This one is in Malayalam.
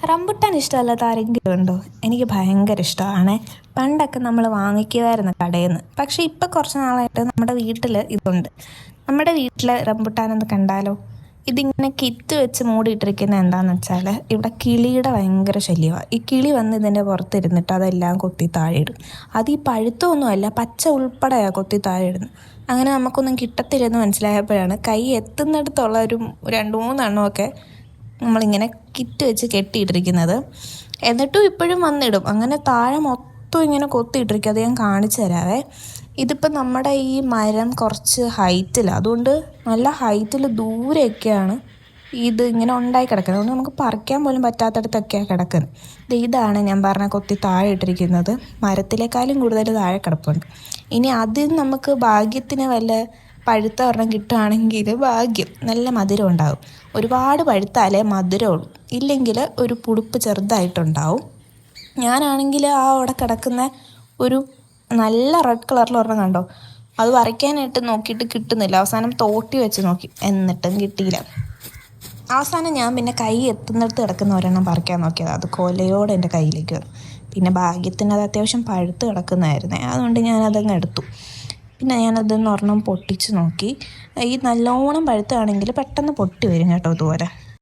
റംബുട്ടാൻ ഇഷ്ടമല്ലാത്ത ആരെങ്കിലും ഉണ്ടോ? എനിക്ക് ഭയങ്കര ഇഷ്ടമാണ്. പണ്ടൊക്കെ നമ്മൾ വാങ്ങിക്കുമായിരുന്നു കടയിൽ നിന്ന്. പക്ഷേ ഇപ്പം കുറച്ച് നാളായിട്ട് നമ്മുടെ വീട്ടിൽ ഇതുണ്ട്. നമ്മുടെ വീട്ടിൽ റംബുട്ടാനെന്ന് കണ്ടാലോ, ഇതിങ്ങനെ കിറ്റ് വെച്ച് മൂടിയിട്ടിരിക്കുന്നത് എന്താണെന്ന് വെച്ചാൽ, ഇവിടെ കിളിയുടെ ഭയങ്കര ശല്യമാണ്. ഈ കിളി വന്ന് ഇതിൻ്റെ പുറത്തിരുന്നിട്ട് അതെല്ലാം കൊത്തി താഴെ ഇടും. അത് ഈ പഴുത്തമൊന്നുമല്ല, പച്ച ഉൾപ്പെടെയാണ് കൊത്തി താഴെ ഇടുന്നത്. അങ്ങനെ നമുക്കൊന്നും കിട്ടത്തില്ലെന്ന് മനസ്സിലായപ്പോഴാണ് കൈ എത്തുന്നിടത്തുള്ള ഒരു 2-3 എണ്ണമൊക്കെ നമ്മളിങ്ങനെ കിറ്റ് വെച്ച് കെട്ടിയിട്ടിരിക്കുന്നത്. എന്നിട്ടും ഇപ്പോഴും വന്നിടും. അങ്ങനെ താഴെ മൊത്തം ഇങ്ങനെ കൊത്തിയിട്ടിരിക്കും. അത് ഞാൻ കാണിച്ചു തരാവേ. ഇതിപ്പോൾ നമ്മുടെ ഈ മരം കുറച്ച് ഹൈറ്റിലാണ്, അതുകൊണ്ട് നല്ല ഹൈറ്റിൽ ദൂരെയൊക്കെയാണ് ഇത് ഇങ്ങനെ ഉണ്ടായി കിടക്കുന്നത്. അതുകൊണ്ട് നമുക്ക് പറിക്കാൻ പോലും പറ്റാത്തടത്തൊക്കെയാണ് കിടക്കുന്നത്. ഇതാണ് ഞാൻ പറഞ്ഞ കൊത്തി താഴെ ഇട്ടിരിക്കുന്നത്. മരത്തിലേക്കാളും കൂടുതൽ താഴെ കിടപ്പുണ്ട്. ഇനി അതിൽ നമുക്ക് ഭാഗ്യത്തിന് വല്ല പഴുത്ത ഒരെണ്ണം കിട്ടുകയാണെങ്കിൽ ഭാഗ്യം, നല്ല മധുരം ഉണ്ടാകും. ഒരുപാട് പഴുത്താലേ മധുരമുള്ളൂ, ഇല്ലെങ്കിൽ ഒരു പുളിപ്പ് ചെറുതായിട്ടുണ്ടാവും. ഞാനാണെങ്കിൽ അവിടെ കിടക്കുന്ന ഒരു നല്ല റെഡ് കളറിൽ ഒരെണ്ണം കണ്ടോ, അത് പറിക്കാനായിട്ട് നോക്കിയിട്ട് കിട്ടുന്നില്ല. അവസാനം തോട്ടി വെച്ച് നോക്കി, എന്നിട്ടും കിട്ടിയില്ല. അവസാനം ഞാൻ പിന്നെ കൈ എത്തുന്നിടത്ത് കിടക്കുന്ന ഒരെണ്ണം പറിക്കാൻ നോക്കിയത്, അത് കൊലയോടെ എൻ്റെ കയ്യിലേക്ക് വന്നു. പിന്നെ ഭാഗ്യത്തിന് അത് അത്യാവശ്യം പഴുത്ത് കിടക്കുന്നതായിരുന്നേ, അതുകൊണ്ട് ഞാനതങ്ങ് എടുത്തു. പിന്നെ ഞാനതൊന്ന് ഒരെണ്ണം പൊട്ടിച്ച് നോക്കി. ഈ നല്ലോണം പഴുത്താണെങ്കിൽ പെട്ടെന്ന് പൊട്ടി വരും കേട്ടോ ഇതുപോലെ.